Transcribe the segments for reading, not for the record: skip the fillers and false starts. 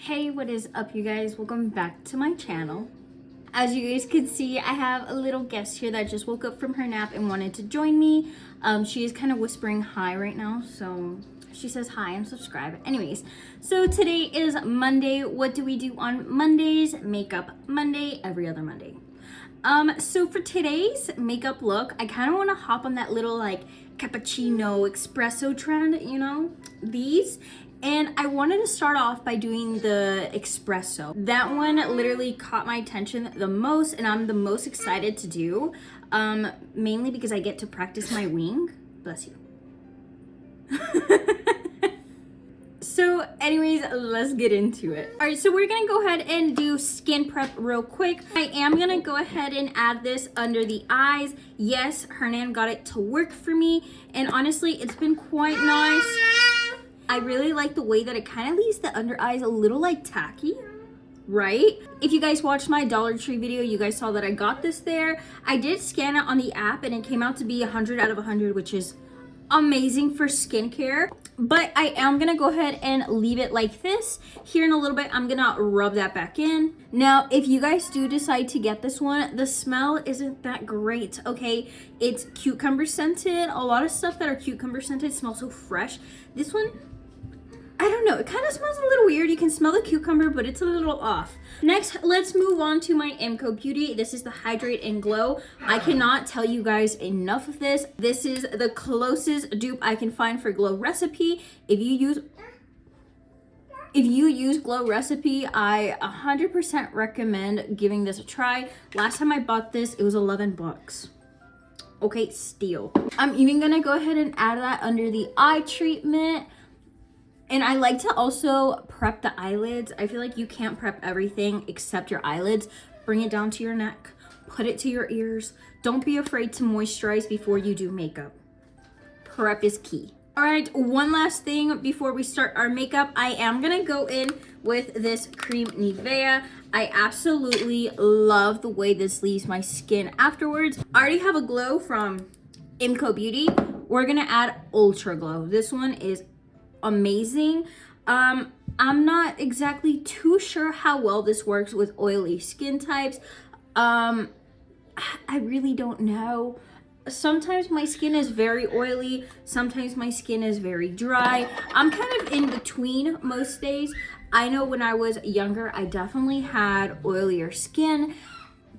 Hey, what is up, you guys? Welcome back to my channel. As you guys can see, I have a little guest here that just woke up from her nap and wanted to join me. She is kind of whispering hi right now, so she says hi and subscribe. Anyways, so today is Monday. What do we do on Mondays? Makeup Monday, every other Monday. So for today's makeup look, I kind of want to hop on that little like cappuccino espresso trend, you know, these. And I wanted to start off by doing the espresso. That one literally caught my attention the most and I'm the most excited to do, mainly because I get to practice my wing. Bless you. So anyways, let's get into it. All right, so we're gonna go ahead and do skin prep real quick. I am gonna go ahead and add this under the eyes. Yes, Hernan got it to work for me. And honestly, it's been quite nice. I really like the way that it kind of leaves the under eyes a little like tacky, right? If you guys watched my Dollar Tree video, you guys saw that I got this there. I did scan it on the app and it came out to be 100 out of 100, which is amazing for skincare. But I am gonna go ahead and leave it like this. Here in a little bit, I'm gonna rub that back in. Now, if you guys do decide to get this one, the smell isn't that great, okay? It's cucumber scented. A lot of stuff that are cucumber scented smell so fresh. This one, I don't know, it kind of smells a little weird. You can smell the cucumber, but it's a little off. Next, let's move on to my Imco Beauty. This is the Hydrate and Glow. I cannot tell you guys enough of this. This is the closest dupe I can find for Glow Recipe. If you use Glow Recipe, I 100% recommend giving this a try. Last time I bought this, it was 11 bucks. Okay, steal. I'm even gonna go ahead and add that under the eye treatment. And I like to also prep the eyelids. I feel like you can't prep everything except your eyelids. Bring it down to your neck, put it to your ears. Don't be afraid to moisturize before you do makeup. Prep is key. All right, one last thing before we start our makeup. I am gonna go in with this cream Nivea. I absolutely love the way this leaves my skin afterwards. I already have a glow from Imco Beauty. We're gonna add Ultra Glow. This one is amazing. I'm not exactly too sure how well this works with oily skin types. I really don't know. Sometimes my skin is very oily, sometimes my skin is very dry. I'm kind of in between most days. I know when I was younger, I definitely had oilier skin.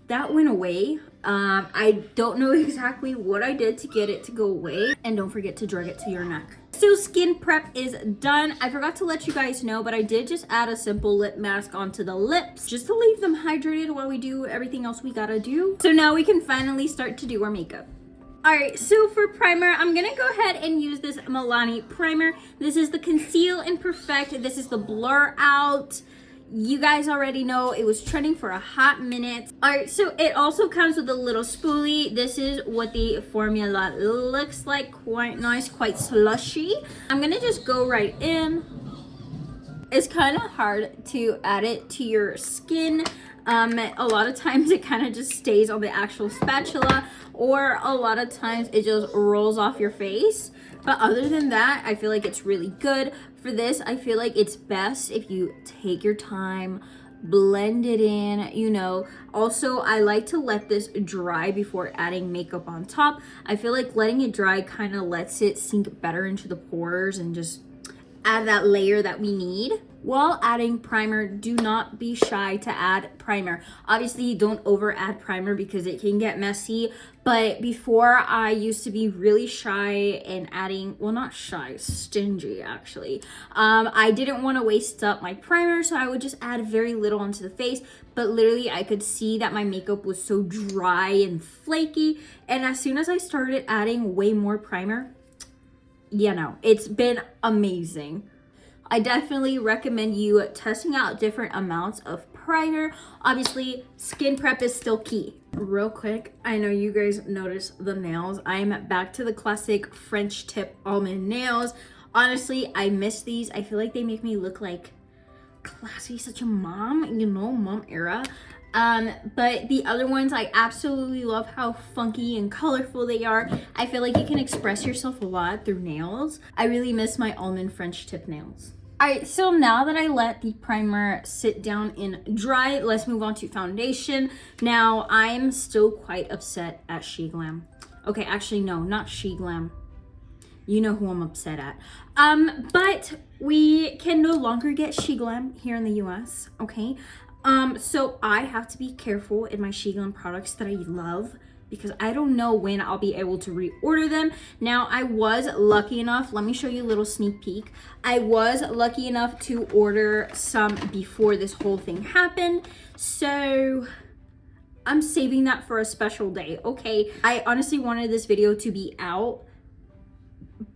That went away. I don't know exactly what I did to get it to go away. And don't forget to drag it to your neck. So skin prep is done. I forgot to let you guys know, but I did just add a simple lip mask onto the lips just to leave them hydrated while we do everything else we gotta do. So now we can finally start to do our makeup. All right, so for primer, I'm gonna go ahead and use this Milani primer. This is the Conceal and Perfect. This is the Blur Out. You guys already know it was trending for a hot minute. All right, so it also comes with a little spoolie. This is what the formula looks like. Quite nice, quite slushy. I'm gonna just go right in. It's kind of hard to add it to your skin. A lot of times it kind of just stays on the actual spatula, or a lot of times it just rolls off your face. But other than that, I feel like it's really good. For this, I feel like it's best if you take your time, blend it in, you know. Also, I like to let this dry before adding makeup on top. I feel like letting it dry kind of lets it sink better into the pores and just add that layer that we need. While adding primer, do not be shy to add primer. Obviously, don't over add primer because it can get messy. But before, I used to be really shy in adding, well, not shy, stingy actually. I didn't want to waste up my primer, so I would just add very little onto the face. But literally, I could see that my makeup was so dry and flaky. And as soon as I started adding way more primer, you know, it's been amazing. I definitely recommend you testing out different amounts of primer. Obviously, skin prep is still key. Real quick, I know you guys noticed the nails. I'm back to the classic French tip almond nails. Honestly, I miss these. I feel like they make me look like classy, such a mom, you know, mom era. But the other ones, I absolutely love how funky and colorful they are. I feel like you can express yourself a lot through nails. I really miss my almond French tip nails. Alright, so now that I let the primer sit down and dry, let's move on to foundation. Now, I'm still quite upset at SheGlam. Okay, actually, no, not SheGlam. You know who I'm upset at. But we can no longer get SheGlam here in the US, okay? So I have to be careful in my SheGlam products that I love, because I don't know when I'll be able to reorder them. Now, I was lucky enough, let me show you a little sneak peek. I was lucky enough to order some before this whole thing happened. So I'm saving that for a special day, okay? I honestly wanted this video to be out,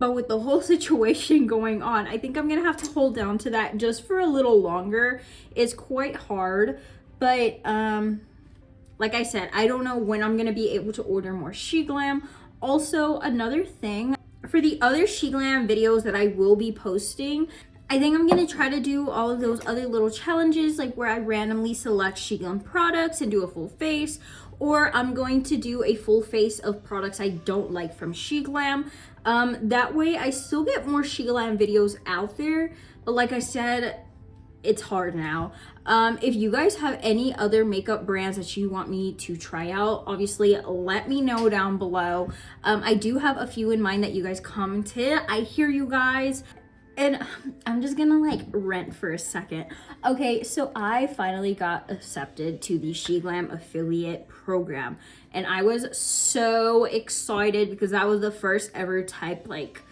but with the whole situation going on, I think I'm gonna have to hold down to that just for a little longer. It's quite hard, but like I said, I don't know when I'm gonna be able to order more SheGlam. Also, another thing, for the other SheGlam videos that I will be posting, I think I'm gonna try to do all of those other little challenges, like where I randomly select SheGlam products and do a full face, or I'm going to do a full face of products I don't like from SheGlam. That way I still get more SheGlam videos out there, but like I said, it's hard now. If you guys have any other makeup brands that you want me to try out, obviously let me know down below. I do have a few in mind that you guys commented. I hear you guys. And I'm just gonna like rant for a second. Okay, so I finally got accepted to the SheGlam affiliate program. And I was so excited because that was the first ever type, like,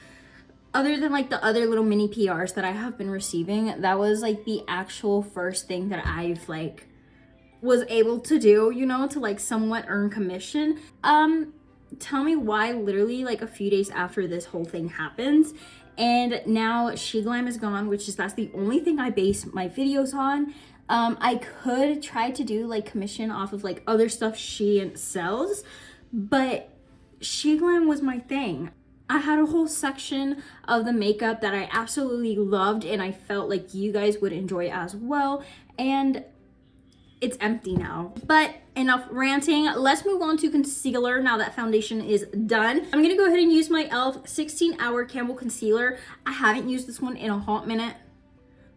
other than like the other little mini PRs that I have been receiving, that was like the actual first thing that I've like was able to do, you know, to like somewhat earn commission. Tell me why literally like a few days after this whole thing happens, and now SheGlam is gone, which is that's the only thing I base my videos on. I could try to do like commission off of like other stuff she sells, but SheGlam was my thing. I had a whole section of the makeup that I absolutely loved and I felt like you guys would enjoy as well, and it's empty now. But enough ranting, let's move on to concealer now that foundation is done. I'm gonna go ahead and use my e.l.f. 16 Hour Campbell Concealer. I haven't used this one in a hot minute,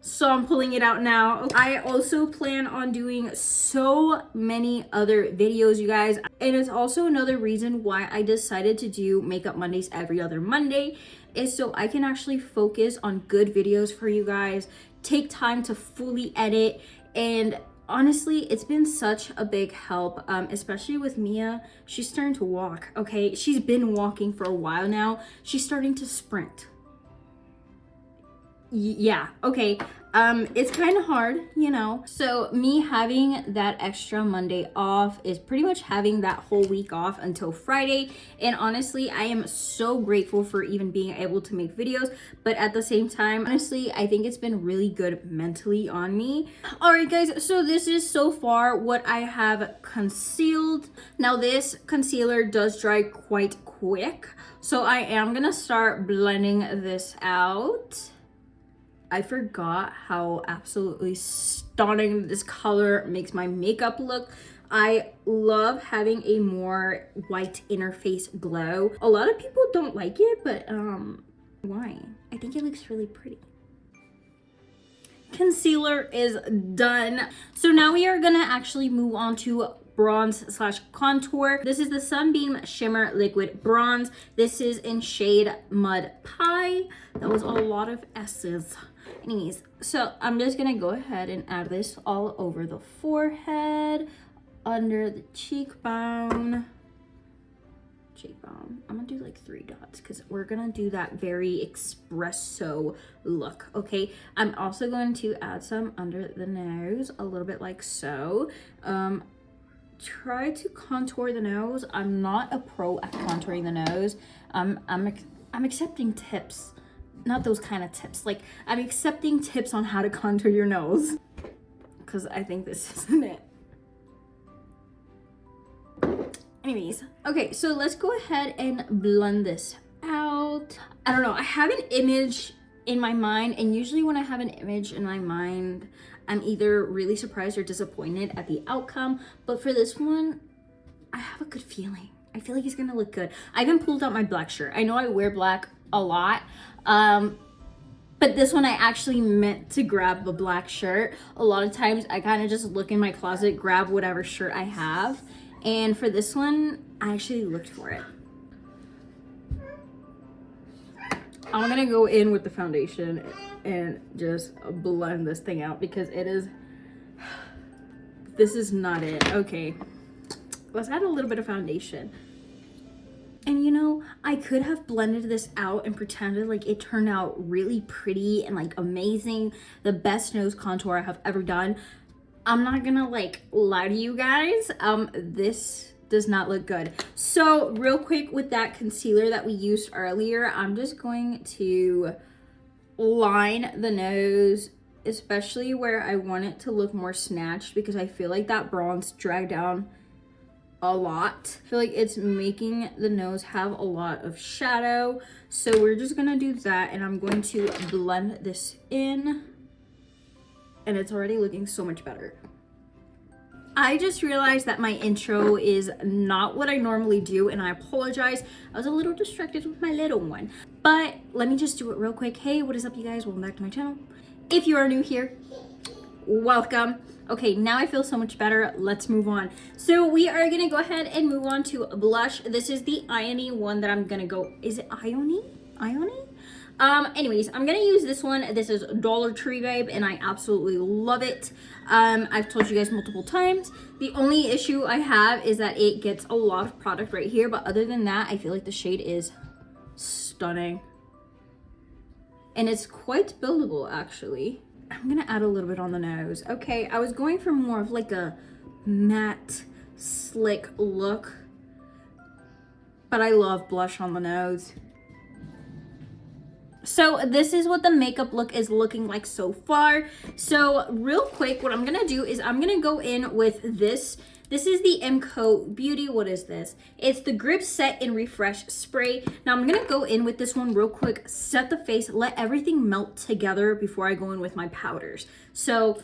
so I'm pulling it out now. I also plan on doing so many other videos, you guys. And it's also another reason why I decided to do Makeup Mondays every other Monday, is so I can actually focus on good videos for you guys, take time to fully edit. And honestly, it's been such a big help, especially with Mia. She's starting to walk, okay? She's been walking for a while now. She's starting to sprint. Yeah, okay. It's kind of hard, you know. So me having that extra Monday off is pretty much having that whole week off until Friday. And honestly, I am so grateful for even being able to make videos. But at the same time, honestly, I think it's been really good mentally on me. All right, guys, so this is so far what I have concealed. Now this concealer does dry quite quick, so I am gonna start blending this out. I forgot how absolutely stunning this color makes my makeup look. I love having a more white inner face glow. A lot of people don't like it, but why? I think it looks really pretty. Concealer is done. So now we are gonna actually move on to bronze slash contour. This is the Sunbeam Shimmer Liquid Bronze. This is in shade Mud Pie. That was a lot of S's. Anyways, so I'm just gonna go ahead and add this all over the forehead, under the cheekbone. I'm gonna do like 3 dots because we're gonna do that very espresso look, okay? I'm also going to add some under the nose, a little bit like so. Try to contour the nose. I'm not a pro at contouring the nose. I'm accepting tips. Not those kind of tips. Like, I'm accepting tips on how to contour your nose, because I think this isn't it. Anyways, okay, so let's go ahead and blend this out. I don't know, I have an image in my mind, and usually when I have an image in my mind, I'm either really surprised or disappointed at the outcome. But for this one, I have a good feeling. I feel like it's gonna look good. I even pulled out my black shirt. I know I wear black a lot, But this one I actually meant to grab the black shirt. A lot of times I kind of just look in my closet, grab whatever shirt I have. And for this one, I actually looked for it. I'm gonna go in with the foundation and just blend this thing out because this is not it. Okay, let's add a little bit of foundation. And you know, I could have blended this out and pretended like it turned out really pretty and like amazing, the best nose contour I have ever done. I'm not gonna like lie to you guys, this does not look good. So real quick, with that concealer that we used earlier, I'm just going to line the nose, especially where I want it to look more snatched, because I feel like that bronze dragged down a lot. I feel like it's making the nose have a lot of shadow. So we're just gonna do that, and I'm going to blend this in, and it's already looking so much better. I just realized that my intro is not what I normally do, and I apologize. I was a little distracted with my little one, but let me just do it real quick. Hey, what is up, you guys? Welcome back to my channel. If you are new here, welcome. Okay, now I feel so much better. Let's move on. So we are gonna go ahead and move on to blush. This is the Iony one that I'm gonna go. Is it Iony? Iony? Anyways, I'm gonna use this one. This is Dollar Tree, babe, and I absolutely love it. I've told you guys multiple times. The only issue I have is that it gets a lot of product right here, but other than that, I feel like the shade is stunning. And it's quite buildable, actually. I'm gonna add a little bit on the nose. Okay, I was going for more of like a matte, slick look, but I love blush on the nose. So this is what the makeup look is looking like so far. So real quick, what I'm gonna do is I'm gonna go in with this. This is the MCO Beauty. What is this? It's the Grip Set and Refresh Spray. Now I'm gonna go in with this one real quick, set the face, let everything melt together before I go in with my powders. So,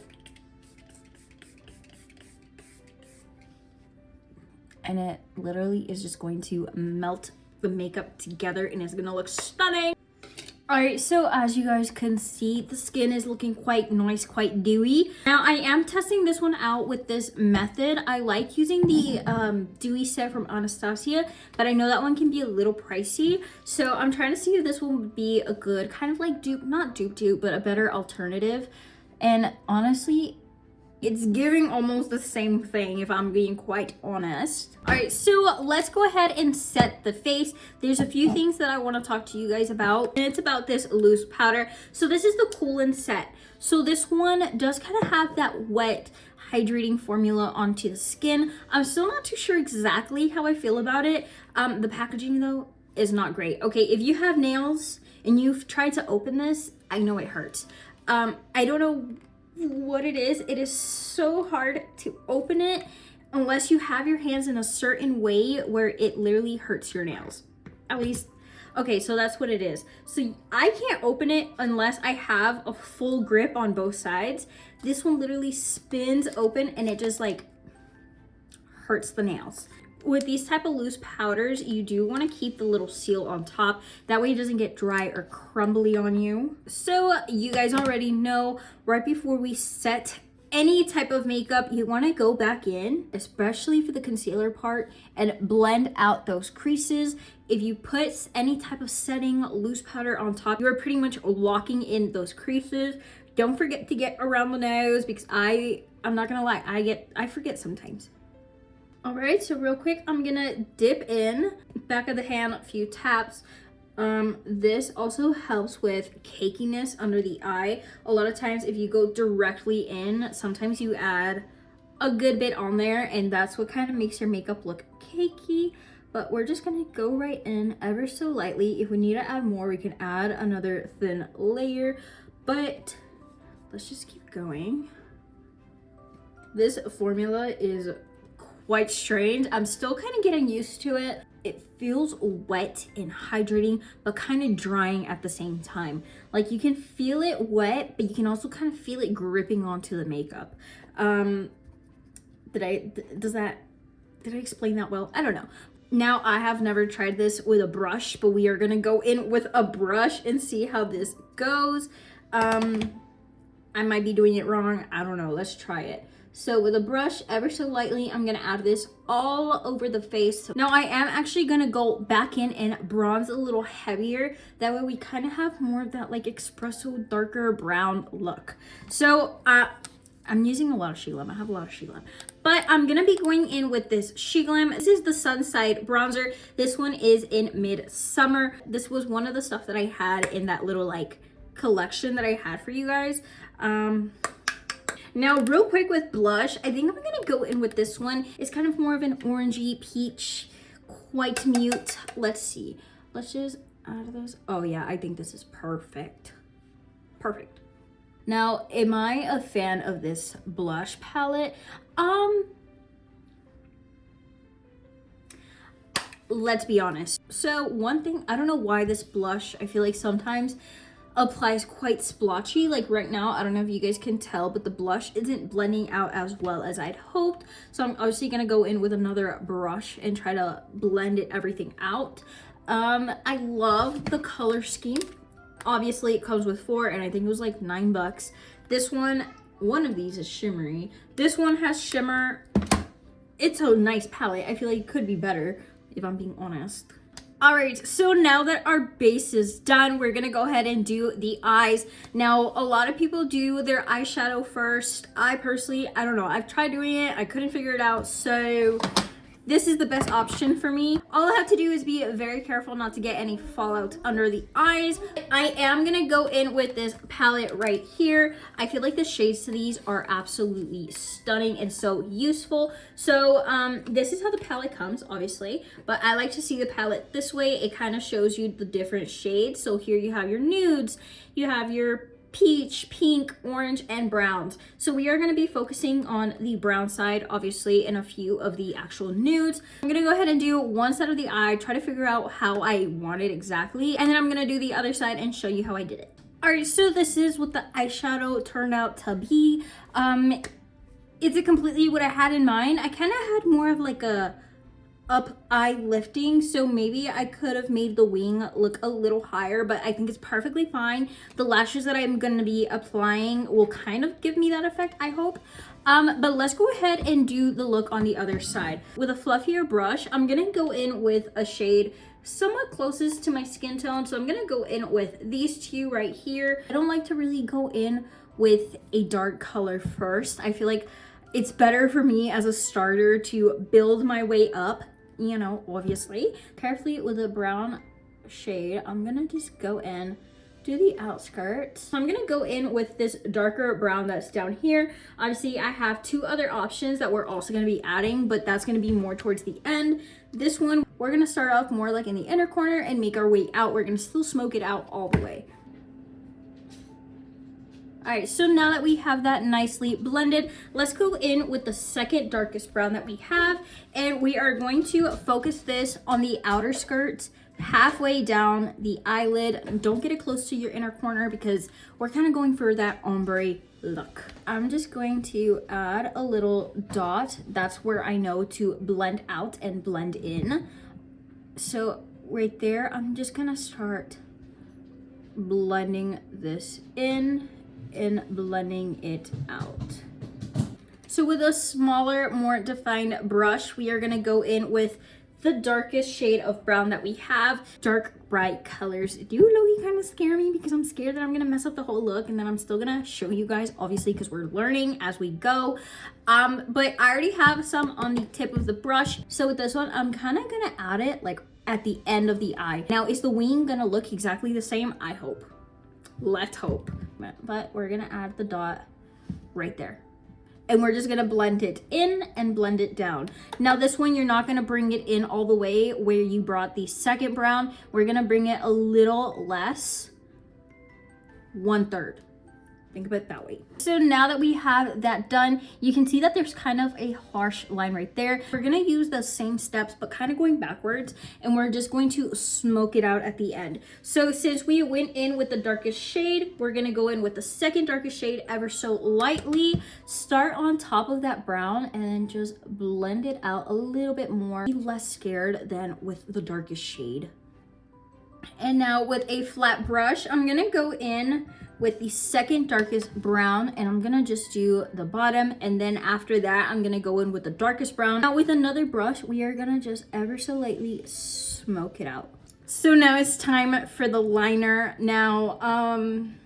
and it literally is just going to melt the makeup together, and it's gonna look stunning. All right, so as you guys can see, the skin is looking quite nice, quite dewy. Now I am testing this one out with this method. I like using the dewy set from Anastasia, but I know that one can be a little pricey. So I'm trying to see if this one would be a good kind of like dupe, not dupe, but a better alternative. And honestly, it's giving almost the same thing, if I'm being quite honest. All right, so let's go ahead and set the face. There's a few things that I want to talk to you guys about, and it's about this loose powder. So this is the Cool and Set. So this one does kind of have that wet, hydrating formula onto the skin. I'm still not too sure exactly how I feel about it. The packaging, though, is not great. Okay, if you have nails and you've tried to open this, I know it hurts. I don't know what it is so hard to open it unless you have your hands in a certain way where it literally hurts your nails, at least. Okay, so that's what it is. So I can't open it unless I have a full grip on both sides. This one literally spins open and it just like hurts the nails. With these type of loose powders, you do want to keep the little seal on top. That way it doesn't get dry or crumbly on you. So you guys already know, right before we set any type of makeup, you want to go back in, especially for the concealer part, and blend out those creases. If you put any type of setting loose powder on top, you are pretty much locking in those creases. Don't forget to get around the nose, because I'm not gonna lie, I forget sometimes. All right, so real quick, I'm gonna dip in, back of the hand, a few taps. This also helps with cakiness under the eye. A lot of times if you go directly in, sometimes you add a good bit on there, and that's what kind of makes your makeup look cakey. But we're just gonna go right in ever so lightly. If we need to add more, we can add another thin layer, but let's just keep going. This formula is quite strange. I'm still kind of getting used to it. It feels wet and hydrating, but kind of drying at the same time. Like you can feel it wet, but you can also kind of feel it gripping onto the makeup. Did I explain that well? I don't know. Now, I have never tried this with a brush, but we are gonna go in with a brush and see how this goes. I might be doing it wrong. I don't know. Let's try it. So with a brush, ever so lightly, I'm gonna add this all over the face. Now I am actually gonna go back in and bronze a little heavier. That way we kind of have more of that like espresso darker brown look. So I'm using a lot of Zulema. I have a lot of Zulema. But I'm going to be going in with this Zulema. This is the Sunside bronzer. This one is in Midsummer. This was one of the stuff that I had in that little like collection that I had for you guys. Now real quick with blush, I think I'm going to go in with this one. It's kind of more of an orangey peach, quite mute. Let's see. Let's just add those. Oh yeah, I think this is perfect. Perfect. Now, am I a fan of this blush palette? Let's be honest. So one thing, I don't know why this blush, I feel like sometimes applies quite splotchy. Like right now, I don't know if you guys can tell, but the blush isn't blending out as well as I'd hoped. So I'm obviously gonna go in with another brush and try to blend everything out. I love the color scheme. Obviously it comes with 4 and I think it was like $9. This one of these is shimmery. This one has shimmer. It's a nice palette. I feel like it could be better if I'm being honest. All right, so now that our base is done, we're gonna go ahead and do the eyes. Now, a lot of people do their eyeshadow first. I personally, I don't know. I've tried doing it. I couldn't figure it out. So this is the best option for me. All I have to do is be very careful not to get any fallout under the eyes. I am gonna go in with this palette right here. I feel like the shades to these are absolutely stunning and so useful. So this is how the palette comes, obviously, but I like to see the palette this way. It kind of shows you the different shades. So here you have your nudes, you have your peach, pink, orange, and browns. So we are going to be focusing on the brown side, obviously, and a few of the actual nudes. I'm going to go ahead and do one side of the eye, try to figure out how I want it exactly, and then I'm going to do the other side and show you how I did it. Alright, so this is what the eyeshadow turned out to be. Is it completely what I had in mind? I kind of had more of like a up eye lifting, so maybe I could have made the wing look a little higher, but I think it's perfectly fine. The lashes that I'm going to be applying will kind of give me that effect, I hope. But let's go ahead and do the look on the other side. With a fluffier brush, I'm going to go in with a shade somewhat closest to my skin tone, so I'm going to go in with these two right here. I don't like to really go in with a dark color first. I feel like it's better for me as a starter to build my way up, you know, obviously. Carefully with a brown shade, I'm gonna just go in, do the outskirts. So I'm gonna go in with this darker brown that's down here. Obviously, I have 2 other options that we're also gonna be adding, but that's gonna be more towards the end. This one, we're gonna start off more like in the inner corner and make our way out. We're gonna still smoke it out all the way. All right, so now that we have that nicely blended, let's go in with the second darkest brown that we have, and we are going to focus this on the outer skirts, halfway down the eyelid. Don't get it close to your inner corner because we're kind of going for that ombre look. I'm just going to add a little dot. That's where I know to blend out and blend in. So right there, I'm just gonna start blending this in and blending it out. So with a smaller, more defined brush, we are gonna go in with the darkest shade of brown that we have. Dark, bright colors do low-key kind of scare me because I'm scared that I'm gonna mess up the whole look, and then I'm still gonna show you guys, obviously, because we're learning as we go. But I already have some on the tip of the brush. So with this one, I'm kind of gonna add it like at the end of the eye. Now, is the wing gonna look exactly the same? I hope. Let's hope. But we're gonna add the dot right there. And we're just gonna blend it in and blend it down. Now this one, you're not gonna bring it in all the way where you brought the second brown. We're gonna bring it a little less, 1/3. Think of it that way. So now that we have that done, you can see that there's kind of a harsh line right there. We're gonna use the same steps, but kind of going backwards, and we're just going to smoke it out at the end. So since we went in with the darkest shade, we're gonna go in with the second darkest shade ever so lightly. Start on top of that brown and then just blend it out a little bit more. Be less scared than with the darkest shade. And now with a flat brush, I'm gonna go in with the second darkest brown, and I'm gonna just do the bottom, and then after that I'm gonna go in with the darkest brown. Now with another brush, we are gonna just ever so lightly smoke it out. So now it's time for the liner. Now I'm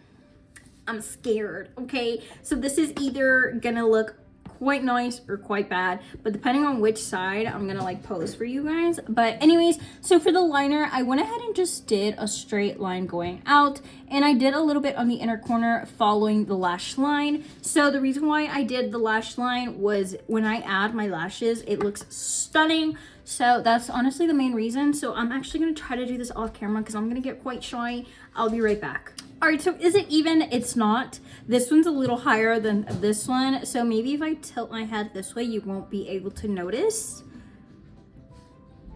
scared. Okay, so this is either gonna look quite nice or quite bad, but depending on which side I'm gonna like pose for you guys. But anyways, so for the liner, I went ahead and just did a straight line going out, and I did a little bit on the inner corner following the lash line. So the reason why I did the lash line was when I add my lashes, it looks stunning. So that's honestly the main reason. So I'm actually gonna try to do this off camera because I'm gonna get quite shy. I'll be right back. All right, so is it even? It's not. This one's a little higher than this one. So maybe if I tilt my head this way, you won't be able to notice.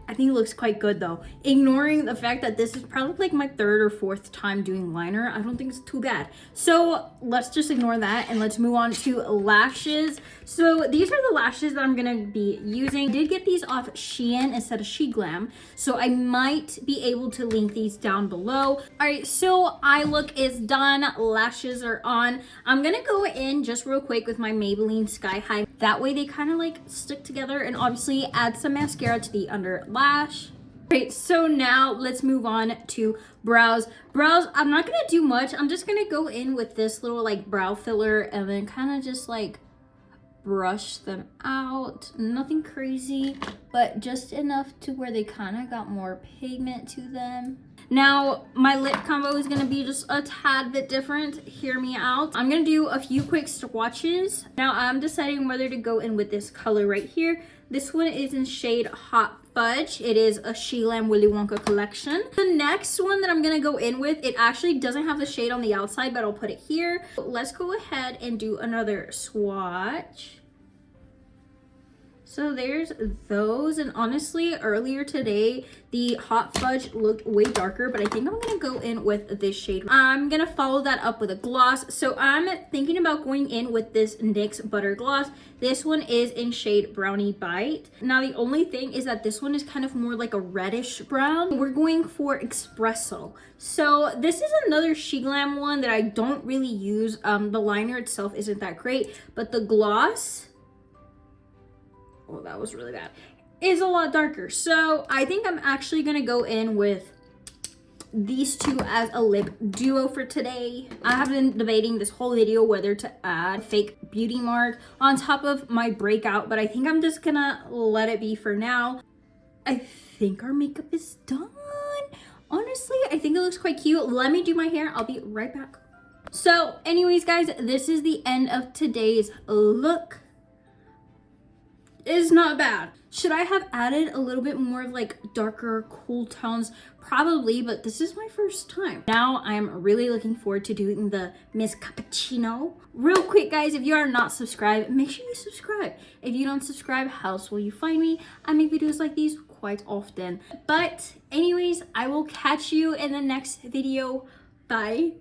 I think it looks quite good though. Ignoring the fact that this is probably like my third or fourth time doing liner, I don't think it's too bad. So let's just ignore that and let's move on to lashes. So these are the lashes that I'm gonna be using. I did get these off Shein instead of She Glam, so I might be able to link these down below. All right, so eye look is done, lashes are on. I'm gonna go in just real quick with my Maybelline Sky High. That way they kind of like stick together, and obviously add some mascara to the under lash. Great, so now let's move on to brows. Brows, I'm not gonna do much. I'm just gonna go in with this little like brow filler and then kind of just like brush them out. Nothing crazy, but just enough to where they kind of got more pigment to them. Now, my lip combo is gonna be just a tad bit different. Hear me out. I'm gonna do a few quick swatches. Now, I'm deciding whether to go in with this color right here. This one is in shade Hot Fudge. It is a She Glam Willy Wonka collection. The next one that I'm gonna go in with, it actually doesn't have the shade on the outside, but I'll put it here. Let's go ahead and do another swatch. So there's those, and honestly, earlier today, the Hot Fudge looked way darker, but I think I'm gonna go in with this shade. I'm gonna follow that up with a gloss. So I'm thinking about going in with this NYX Butter Gloss. This one is in shade Brownie Bite. Now, the only thing is that this one is kind of more like a reddish brown. We're going for Espresso. So this is another She Glam one that I don't really use. The liner itself isn't that great, but the gloss, oh, that was really bad, is a lot darker. So I think I'm actually gonna go in with these two as a lip duo for today. I have been debating this whole video whether to add fake beauty mark on top of my breakout, but I think I'm just gonna let it be for now. I think our makeup is done. Honestly, I think it looks quite cute. Let me do my hair. I'll be right back. So anyways, guys, this is the end of today's look. Is not bad. Should I have added a little bit more of like darker cool tones? Probably, but this is my first time. Now I'm really looking forward to doing the Miss Cappuccino. Real quick, guys, if you are not subscribed, make sure you subscribe. If you don't subscribe, how else will you find me? I make videos like these quite often. But anyways, I will catch you in the next video. Bye.